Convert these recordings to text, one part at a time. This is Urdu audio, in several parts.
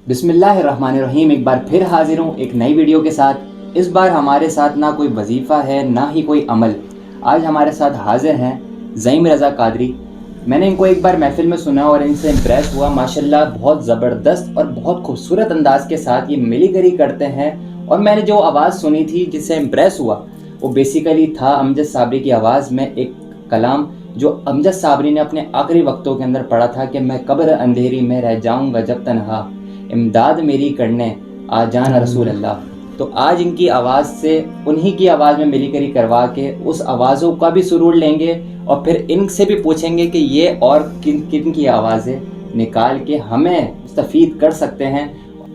بسم اللہ الرحمن الرحیم. ایک بار پھر حاضر ہوں ایک نئی ویڈیو کے ساتھ. اس بار ہمارے ساتھ نہ کوئی وظیفہ ہے نہ ہی کوئی عمل. آج ہمارے ساتھ حاضر ہیں زعیم رضا قادری. میں نے ان کو ایک بار محفل میں سنا اور ان سے امپریس ہوا. ماشاءاللہ بہت زبردست اور بہت خوبصورت انداز کے ساتھ یہ ملی گری کرتے ہیں. اور میں نے جو آواز سنی تھی جس سے امپریس ہوا وہ بیسیکلی تھا امجد صابری کی آواز میں ایک کلام جو امجد صابری نے اپنے آخری وقتوں کے اندر پڑھا تھا کہ میں قبر اندھیری میں رہ جاؤں گا جب تنہا، امداد میری کرنے آ جانا رسول اللہ. تو آج ان کی آواز سے انہی کی آواز میں ملی کری کروا کے اس آوازوں کا بھی سرور لیں گے اور پھر ان سے بھی پوچھیں گے کہ یہ اور کن کن کی آوازیں نکال کے ہمیں مستفید کر سکتے ہیں.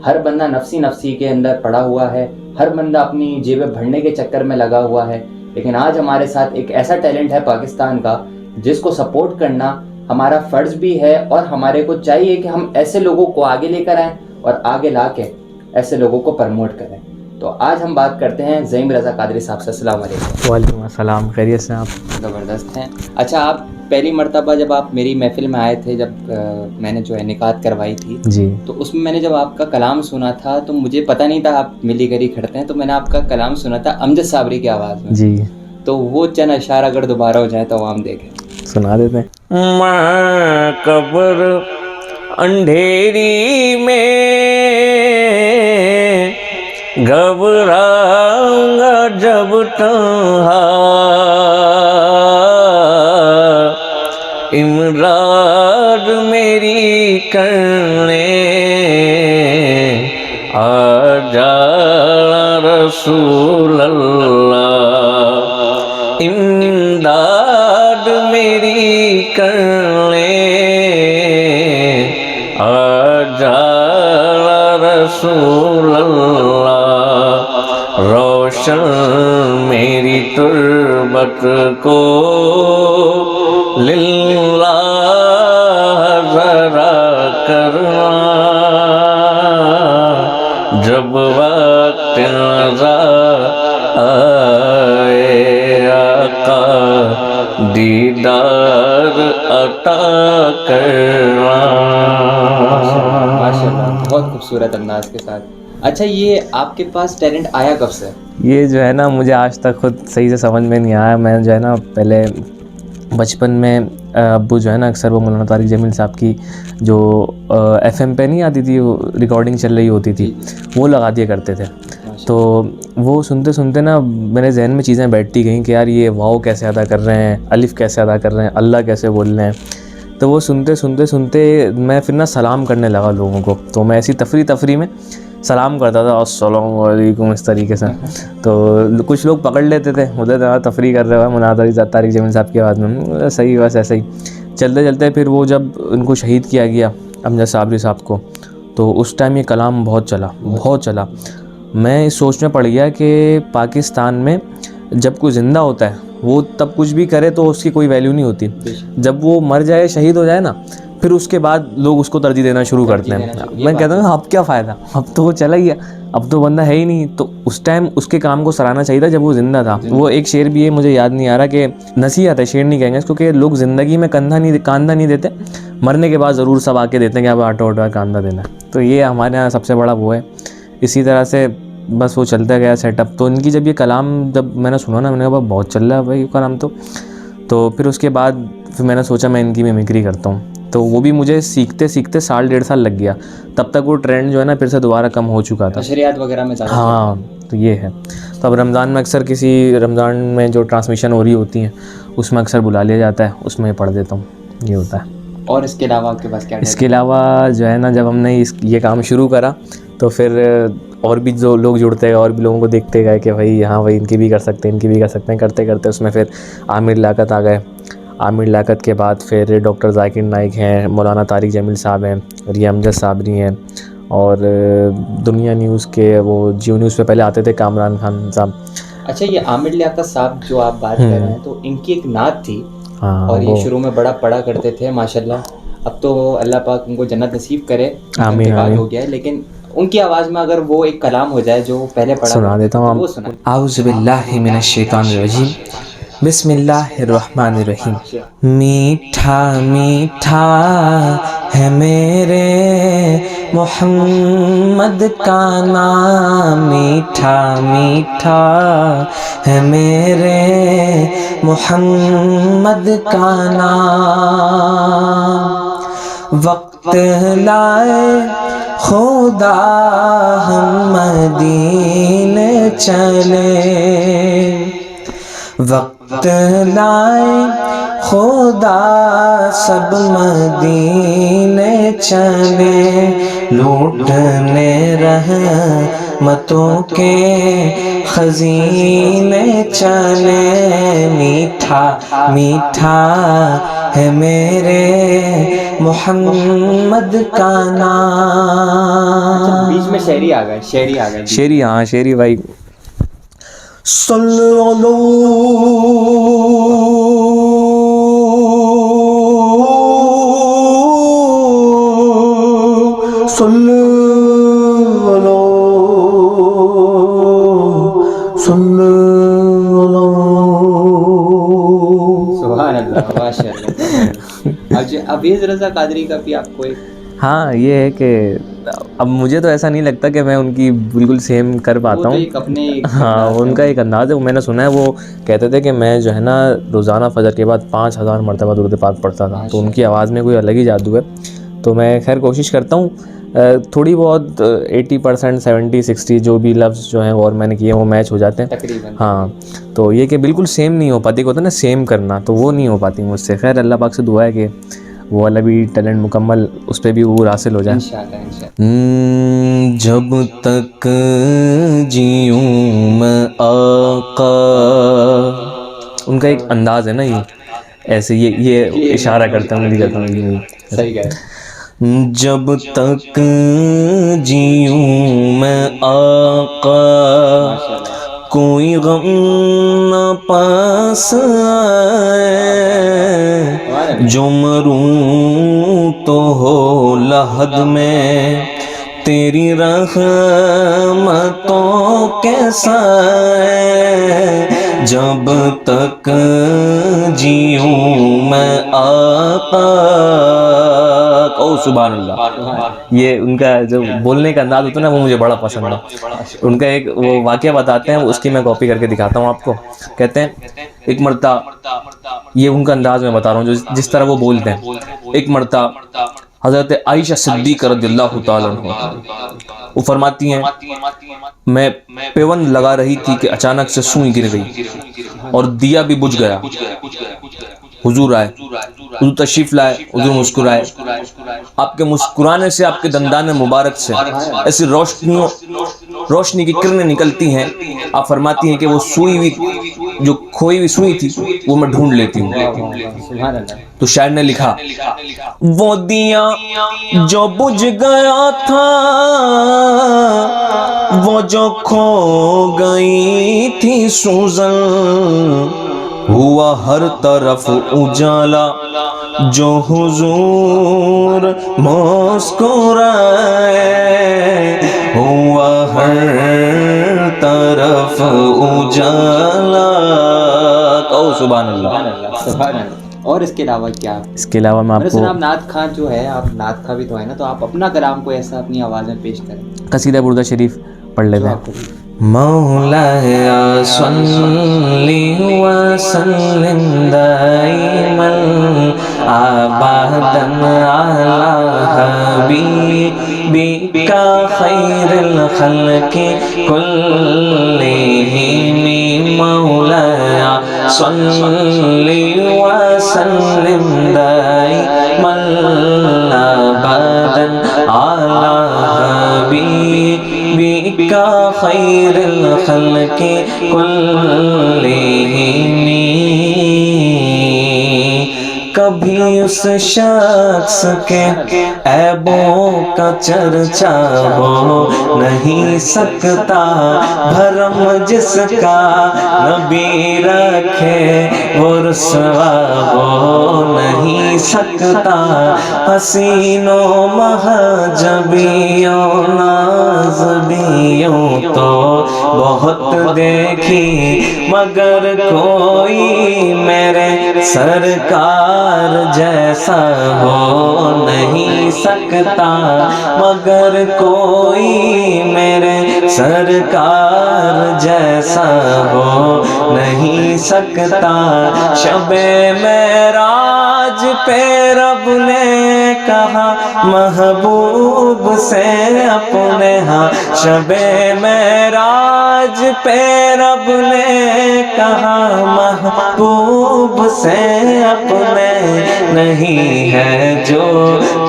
ہر بندہ نفسی کے اندر پڑا ہوا ہے، ہر بندہ اپنی جیبیں بھرنے کے چکر میں لگا ہوا ہے. لیکن آج ہمارے ساتھ ایک ایسا ٹیلنٹ ہے پاکستان کا جس کو سپورٹ کرنا ہمارا فرض بھی ہے، اور ہمارے کو چاہیے کہ ہم ایسے لوگوں کو آگے لے کر آئیں اور آگے لا کے ایسے لوگوں کو پروموٹ کریں. تو آج ہم بات کرتے ہیں زعیم رضا قادری صاحب سے. السلام علیکم. وعلیکم السلام. خیریت سے آپ؟ زبردست ہیں. اچھا، آپ پہلی مرتبہ جب آپ میری محفل میں آئے تھے، جب میں نے جو ہے نکات کروائی تھی جی، تو اس میں میں نے جب آپ کا کلام سنا تھا تو مجھے پتہ نہیں تھا آپ ملی گری کھڑتے ہیں. تو میں نے آپ کا کلام سنا تھا امجد صابری کی آواز میں. جی، تو وہ چند اشعار اگر دوبارہ ہو جائیں تو عوام دیکھیں. سنا دیتے ہیں. میں قبر اندھیری میں گھبراؤں گا جب تنہا، امداد میری کرنے آ جا رسول اللہ، امداد میری کرنے آ جا رسول اللہ، روشن میری تربت کو للہ ذرا کرنا، جب وقت رضا آئے آقا دیدار عطا کرنا. ماشاءاللہ بہت خوبصورت انداز کے ساتھ. اچھا، یہ آپ کے پاس ٹیلنٹ آیا کب سے؟ یہ جو ہے نا مجھے آج تک خود صحیح سے سمجھ میں نہیں آیا. میں جو ہے نا پہلے بچپن میں ابو جو ہے نا اکثر وہ مولانا طارق جمیل صاحب کی جو ایف ایم پہ نہیں آتی تھی، وہ ریکارڈنگ چل رہی ہوتی تھی، وہ لگا دیا کرتے تھے. تو وہ سنتے سنتے نا میرے ذہن میں چیزیں بیٹھتی گئیں کہ یار یہ واو کیسے ادا کر رہے ہیں، الف کیسے ادا کر رہے ہیں، اللہ کیسے بول رہے ہیں. تو وہ سنتے میں پھر نا سلام کرنے لگا لوگوں کو. تو میں ایسی تفریح میں سلام کرتا تھا، السلام علیکم، اس طریقے سے. تو کچھ لوگ پکڑ لیتے تھے ادھر تفریح کر رہے ہو مولانا طارق جمیل صاحب کی آواز میں. صحیح، بس ایسے ہی چلتے پھر وہ جب ان کو شہید کیا گیا امجد صابری صاحب کو، تو اس ٹائم یہ کلام بہت چلا. میں اس سوچ میں پڑ گیا کہ پاکستان میں جب کوئی زندہ ہوتا ہے وہ تب کچھ بھی کرے تو اس کی کوئی ویلیو نہیں ہوتی. جب وہ مر جائے، شہید ہو جائے نا، پھر اس کے بعد لوگ اس کو ترجیح دینا شروع کرتے ہیں. میں کہتا ہوں اب کیا فائدہ، اب تو وہ چلا گیا، اب تو بندہ ہے ہی نہیں. تو اس ٹائم اس کے کام کو سراہنا چاہیے تھا جب وہ زندہ تھا. وہ ایک شعر بھی ہے، مجھے یاد نہیں آ رہا، کہ نصیحت ہے، شعر نہیں کہیں گے اس کو، کہ لوگ زندگی میں کاندھا نہیں دیتے، مرنے کے بعد ضرور سب آ کے دیتے ہیں کہ اب آٹا کاندھا دینا. تو یہ ہمارے یہاں سب سے بڑا وہ ہے. اسی طرح سے بس وہ چلتا گیا سیٹ اپ. تو ان کی جب یہ کلام جب میں نے سنا نا، میں نے کہا بہت چل رہا ہے بھائی یہ کلام. تو پھر اس کے بعد پھر میں نے سوچا میں ان کی میمیکری کرتا ہوں. تو وہ بھی مجھے سیکھتے 1.5 سال لگ گیا. تب تک وہ ٹرینڈ جو ہے نا پھر سے دوبارہ کم ہو چکا تھا. نشریات وغیرہ میں زیادہ. ہاں، تو یہ ہے. تو اب رمضان میں اکثر کسی رمضان میں جو ٹرانسمیشن ہو رہی ہوتی ہیں اس میں اکثر بلا لیا جاتا ہے، اس میں پڑھ دیتا ہوں. یہ ہوتا ہے. اور اس کے علاوہ آپ کے پاس کیا؟ اس کے علاوہ جو ہے نا جب ہم نے یہ کام شروع کرا تو پھر اور بھی جو لوگ جڑتے گئے اور بھی لوگوں کو دیکھتے گئے کہ بھائی ہاں بھائی ان کی بھی کر سکتے ہیں. کرتے اس میں پھر عامر لیاقت آ گئے. عامر لیاقت کے بعد پھر ڈاکٹر ذاکر نائک ہیں، مولانا طارق جمیل صاحب ہیں، اور یہ امجد صابری ہیں، اور دنیا نیوز کے وہ جیو نیوز پہ پہلے آتے تھے کامران خان صاحب. اچھا، یہ عامر لیاقت صاحب جو آپ بات کر رہے ہیں تو ان کی ایک نعت تھی اور یہ شروع میں بڑا پڑھا کرتے تھے. ماشاءاللہ اب تو اللہ پاک ان کو جنت نصیب کرے، آمین آمین. ہو گیا ہے. لیکن ان کی آواز میں اگر وہ ایک کلام ہو جائے جو پہلے پڑھا سنا دیتا ہوں. وہ سنا. اعوذ باللہ من الشیطان الرجیم. بسم اللہ الرحمن الرحیم. میٹھا میٹھا ہے میرے محمد کا نام، میٹھا میٹھا ہے میرے محمد کا نام. وقت لائے خدا ہم مدینے چلے، وقت لائے خدا سب مدینے چلے، لوٹنے رحمتوں کے خزینے چلے. میٹھا میٹھا ہے میرے محمد کا نام. بیچ میں شعری آ گئے، شعری آ گئے. شعری، ہاں شعری بھائی. صلی اللہ صلی سبحان اللہ، ماشاء اللہ. ابیض رضا قادری کا بھی آپ کو ایک، ہاں یہ ہے کہ اب مجھے تو ایسا نہیں لگتا کہ میں ان کی بالکل سیم کر پاتا ہوں. ہاں ان کا ایک انداز ہے. میں نے سنا ہے وہ کہتے تھے کہ میں جو ہے نا روزانہ فجر کے بعد 5000 مرتبہ درود پاک پڑھتا تھا. تو ان کی آواز میں کوئی الگ ہی جادو ہے. تو میں خیر کوشش کرتا ہوں تھوڑی بہت 80% 70-60 جو بھی لفظ جو ہیں اور میں نے کیے وہ میچ ہو جاتے ہیں تقریباً. ہاں. تو یہ کہ بالکل سیم نہیں ہو پاتی، ہوتا ہے نا سیم کرنا، تو وہ نہیں ہو پاتی مجھ سے. خیر اللہ پاک سے دعا ہے کہ وہ والا بھی ٹیلنٹ مکمل اس پہ بھی عبور حاصل ہو جائے انشاءاللہ. جب تک جیوں میں آقا. ان کا ایک انداز ہے نا یہ ایسے، یہ اشارہ کرتا ہوں، انگلی کرتا ہوں. صحیح کہہ رہے. جب تک جیوں میں آقا کوئی غم نہ پاس آئے، جو مروں تو ہو لحد میں تیری رحمتوں کے سائے. جب تک جیوں میں آقا. او سبحان اللہ. یہ ان کا جو بولنے کا انداز ہوتا ہے نا وہ مجھے بڑا پسند ہے. ان کا ایک وہ واقعہ بتاتے ہیں، اس کی میں کاپی کر کے دکھاتا ہوں آپ کو. کہتے ہیں ایک مرتبہ، یہ ان کا انداز میں بتا رہا ہوں جس طرح وہ بولتے ہیں. ایک مرتبہ حضرت عائشہ صدیقہ رضی اللہ تعالیٰ عنہ وہ فرماتی ہیں میں پیون لگا رہی تھی کہ اچانک سے سوئی گر گئی اور دیا بھی بجھ گیا. حضور آئے، حضور تشریف لائے، حضور مسکرائے. آپ کے مسکرانے سے، آپ کے دندان مبارک سے ایسی روشنی کی کرنیں نکلتی ہیں. آپ فرماتی ہیں کہ وہ سوئی ہوئی، جو کھوئی ہوئی سوئی تھی وہ میں ڈھونڈ لیتی ہوں. تو شاعر نے لکھا وہ دیا جو بجھ گیا تھا، وہ جو کھو گئی تھی سوزن، ہوا ہر طرف اجالا جو حضور مسکرائے. ہوا ہر طرف اجالا. او سبحان اللہ. اور اس کے علاوہ کیا؟ اس کے علاوہ میں آپ کو آپ نعت خواں جو ہے، آپ نعت خواں بھی تو ہے نا، تو آپ اپنا کلام کو ایسا اپنی آواز میں پیش کریں. قصیدہ بردہ شریف پڑھ لیتے ہیں. مولاي صل وسلم دائما ابدا على حبيبك خير الخلق كلهم. مولاي صل وسلم دائما ابدا على حبيبك خیر الخلق کلہم. کبھی اس شخص کے عیبوں کا چرچا ہو نہیں سکتا، بھرم جس کا نبی رکھے وہ رسوا ہو نہیں سکتا. حسینوں محجبیوں نازبیوں تو بہت دیکھی مگر کوئی میرے سرکار جیسا ہو نہیں سکتا، مگر کوئی میرے سرکار جیسا ہو نہیں سکتا۔ شب معراج پہ رب نے کہا محبوب سے اپنے ہاں، شب معراج پہ رب نے کہا محبوب سے اپنے، نہیں ہے جو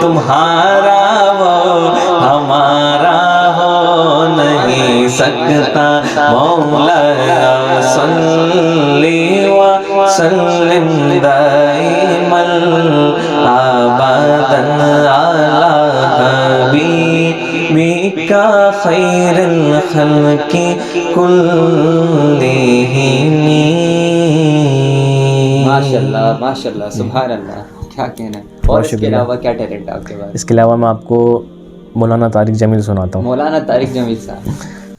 تمہارا وہ ہمارا ہو نہیں سکتا۔ مولا صلی وسلم دائما ابدا علی حبیبک خیر الخلق کلہم۔ ماشاء اللہ ماشاء اللہ، سبحان اللہ، کیا کہنا ہے۔ اور اس کے علاوہ کیا ٹیلنٹ ہے آپ کے پاس؟ اس کے علاوہ میں آپ کو مولانا طارق جمیل سناتا ہوں۔ مولانا طارق جمیل صاحب۔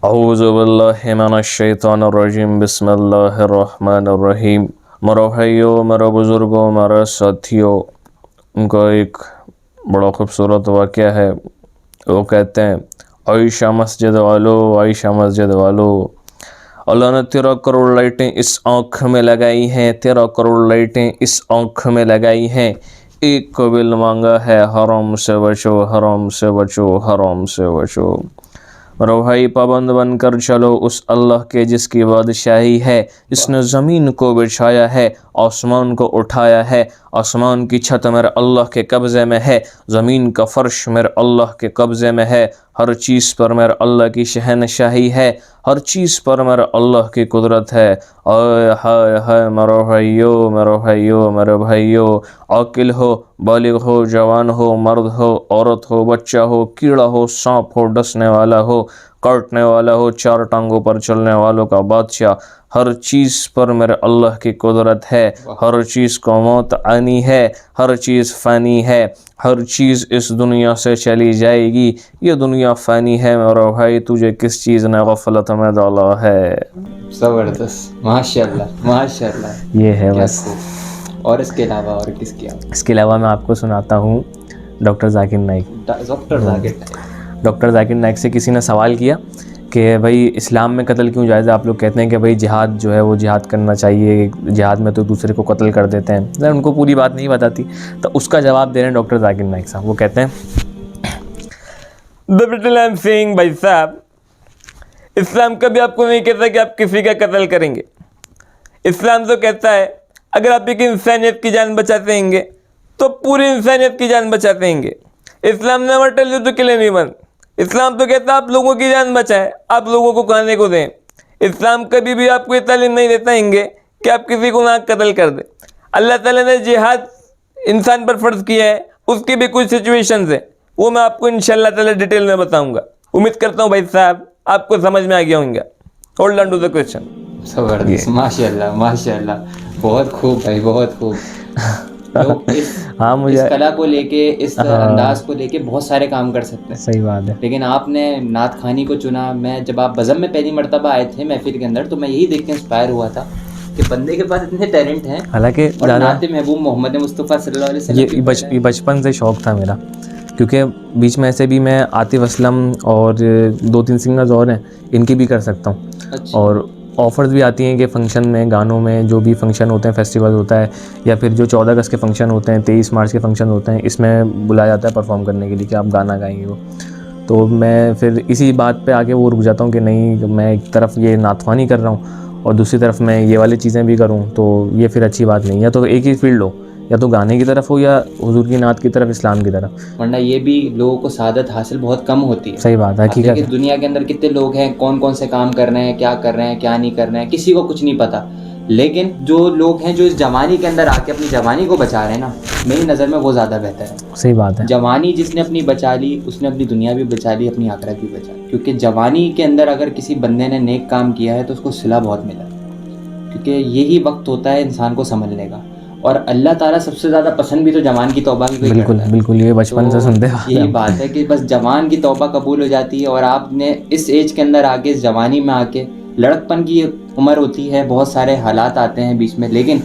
اعوذ باللہ من الشیطان الرجیم، بسم اللہ الرحمن الرحیم۔ مرو بھائیو، مرو بزرگوں، مرو ساتھیوں، ان کا ایک بڑا خوبصورت واقعہ ہے۔ وہ کہتے ہیں، عائشہ مسجد والو، عائشہ مسجد والو، اللہ نے 13 کروڑ لائٹیں اس آنکھ میں لگائی ہیں، 13 کروڑ لائٹیں اس آنکھ میں لگائی ہیں، ایک کو بل مانگا ہے حرام سے بچو، حرام سے بچو، حرام سے بچو۔ مرو بھائی، پابند بن کر چلو اس اللہ کے جس کی بادشاہی ہے، جس نے زمین کو بچھایا ہے، آسمان کو اٹھایا ہے، آسمان کی چھت میرے اللہ کے قبضے میں ہے، زمین کا فرش میرے اللہ کے قبضے میں ہے، ہر چیز پر میرے اللہ کی شہنشاہی ہے، ہر چیز پر میرے اللہ کی قدرت ہے۔ آئے ہائے ہائے مرو بھائیو، مرو بھائیو، مرو بھائیو، عاقل ہو، بالغ ہو، جوان ہو، مرد ہو، عورت ہو، بچہ ہو، کیڑا ہو، سانپ ہو، ڈسنے والا ہو، کاٹنے والا ہو، 4 ٹانگوں پر چلنے والوں کا بادشاہ، ہر چیز پر میرے اللہ کی قدرت ہے، ہر چیز کو موت آنی ہے، ہر چیز فانی ہے، ہر چیز اس دنیا سے چلی جائے گی، یہ دنیا فانی ہے۔ میرا بھائی، تجھے کس چیز نے غفلت میں ڈالا ہے؟ زبردست، ماشاء اللہ ماشاء اللہ، یہ ہے کیا بس۔ خوب۔ اور اس کے علاوہ اور کس کی آپ؟ اس کے علاوہ میں آپ کو سناتا ہوں doctor Zakir Naik. Doctor Zakir Naik. Doctor Zakir Naik سے کسی نے سوال کیا کہ بھائی اسلام میں قتل کیوں جائز ہے؟ آپ لوگ کہتے ہیں کہ بھائی جہاد جو ہے وہ جہاد کرنا چاہیے، جہاد میں تو دوسرے کو قتل کر دیتے ہیں، ان کو پوری بات نہیں بتاتی، تو اس کا جواب دے رہے ہیں ڈاکٹر ذاکر نائک صاحب۔ وہ کہتے ہیں، بھائی صاحب، اسلام کبھی آپ کو نہیں کہتا کہ آپ کسی کا قتل کریں گے۔ اسلام تو کہتا ہے اگر آپ ایک انسانیت کی جان بچاتے ہیں گے تو پوری انسانیت کی جان بچاتے ہیں گے۔ اسلام never tell you to kill anyone۔ اسلام تو کہتا ہے آپ لوگوں کی جان بچائیں، آپ لوگوں کو کھانے کو دیں۔ اسلام کبھی بھی آپ کو یہ تعلیم نہیں دیتا ہیں گے کہ آپ کسی کو نہ قتل کر دیں۔ اللہ تعالیٰ نے جہاد انسان پر فرض کیا ہے، اس کی بھی کچھ سچویشنز ہیں، وہ میں آپ کو انشاءاللہ تعالیٰ ڈیٹیل میں بتاؤں گا۔ امید کرتا ہوں بھائی صاحب آپ کو سمجھ میں آ گیا ہوں گا۔ Hold on to the question. زبردست، ماشاء اللہ ماشاء اللہ، بہت خوب بھائی، بہت خوب۔ لوگ اس کلا کو لے کے، اس انداز کو لے کے بہت سارے کام کر سکتے ہیں، صحیح بات ہے، لیکن آپ نے نعت خوانی کو چنا۔ میں جب آپ بزم میں پہلی مرتبہ آئے تھے محفل کے اندر، تو میں یہی دیکھ کے انسپائر ہوا تھا کہ بندے کے پاس اتنے ٹیلنٹ ہیں، حالانکہ اور نعت محبوب محمد مصطفیٰ صلی اللہ علیہ وسلم یہ بچپن سے شوق تھا میرا، کیونکہ بیچ میں ایسے بھی میں عاطف اسلم اور 2-3 سنگرز اور ہیں، ان کی بھی کر سکتا ہوں، اور آفرز بھی آتی ہیں کہ فنکشن میں، گانوں میں، جو بھی فنکشن ہوتے ہیں، فیسٹیول ہوتا ہے، یا پھر جو 14 اگست کے فنکشن ہوتے ہیں، 23 مارچ کے فنکشن ہوتے ہیں، اس میں بلایا جاتا ہے پرفارم کرنے کے لیے کہ آپ گانا گائیں گے وہ، تو میں پھر اسی بات پہ آگے وہ رک جاتا ہوں کہ نہیں، میں ایک طرف یہ نعت خوانی کر رہا ہوں اور دوسری طرف میں یہ والی چیزیں بھی کروں، تو یہ پھر اچھی بات نہیں ہے۔ تو ایک ہی فیلڈ ہو، یا تو گانے کی طرف ہو یا حضور کی نعت کی طرف، اسلام کی طرف، ورنہ یہ بھی لوگوں کو سعادت حاصل بہت کم ہوتی ہے۔ صحیح بات ہے، حقیقت ہے۔ دنیا کے اندر کتنے لوگ ہیں، کون کون سے کام کر رہے ہیں، کیا کر رہے ہیں، کیا نہیں کر رہے ہیں، کسی کو کچھ نہیں پتہ، لیکن جو لوگ ہیں جو اس جوانی کے اندر آ کے اپنی جوانی کو بچا رہے ہیں نا، میری نظر میں وہ زیادہ بہتر ہے۔ صحیح بات ہے۔ جوانی جس نے اپنی بچا لی، اس نے اپنی دنیا بھی بچا لی، اپنی آخرت بھی بچا لی، کیونکہ جوانی کے اندر اگر کسی بندے نے نیک کام کیا ہے تو اس کو صلہ بہت ملا، کیونکہ یہی وقت ہوتا ہے انسان کو سنبھلنے کا، اور اللہ تعالیٰ سب سے زیادہ پسند بھی تو جوان کی توبہ کی کرتا ہے۔ بالکل، یہ بچپن سے سنتے ہیں، یہی بات ہے کہ بس جوان کی توبہ قبول ہو جاتی ہے، اور آپ نے اس ایج کے اندر آ کے، اس جوانی میں آ کے لڑکپن کی عمر ہوتی ہے, بہت سارے حالات آتے ہیں بیچ میں, لیکن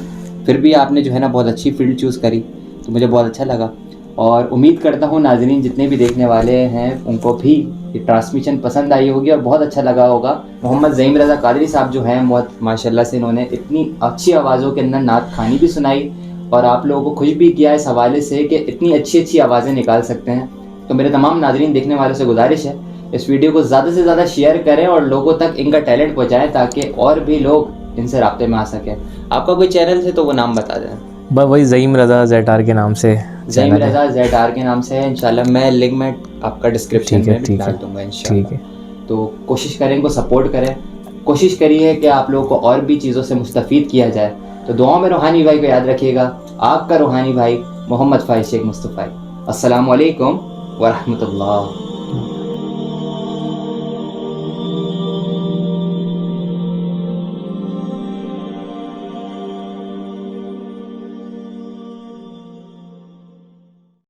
پھر بھی آپ نے جو ہے نا بہت اچھی فیلڈ چوز کری, تو مجھے بہت اچھا لگا. اور امید کرتا ہوں ناظرین جتنے بھی دیکھنے والے ہیں ان کو بھی یہ ٹرانسمیشن پسند آئی ہوگی اور بہت اچھا لگا ہوگا. محمد زعیم رضا قادری صاحب جو ہیں بہت ماشاءاللہ سے انہوں نے اتنی اچھی آوازوں کے اندر نعت خوانی بھی سنائی اور آپ لوگوں کو خوش بھی کیا اس حوالے سے کہ اتنی اچھی اچھی آوازیں نکال سکتے ہیں. تو میرے تمام ناظرین دیکھنے والوں سے گزارش ہے اس ویڈیو کو زیادہ سے زیادہ شیئر کریں اور لوگوں تک ان کا ٹیلنٹ پہنچائیں تاکہ اور بھی لوگ ان سے رابطے میں آ سکیں. آپ کا کوئی چینل ہے تو وہ نام بتا دیں. بس وہی زعیم رضا ZR کے نام سے زعیم رضا ZR کے نام سے ہے. انشاءاللہ میں لنک میں آپ کا ڈسکرپشن میں بھی ڈال دوں گا انشاءاللہ. ٹھیک ہے. تو کوشش کریں ان کو سپورٹ کریں, کوشش کریے کہ آپ لوگوں کو اور بھی چیزوں سے مستفید کیا جائے. تو دعاؤں میں روحانی بھائی کو یاد رکھیے گا. آپ کا روحانی بھائی محمد فائز شیخ مصطفی. السلام علیکم ورحمۃ اللہ.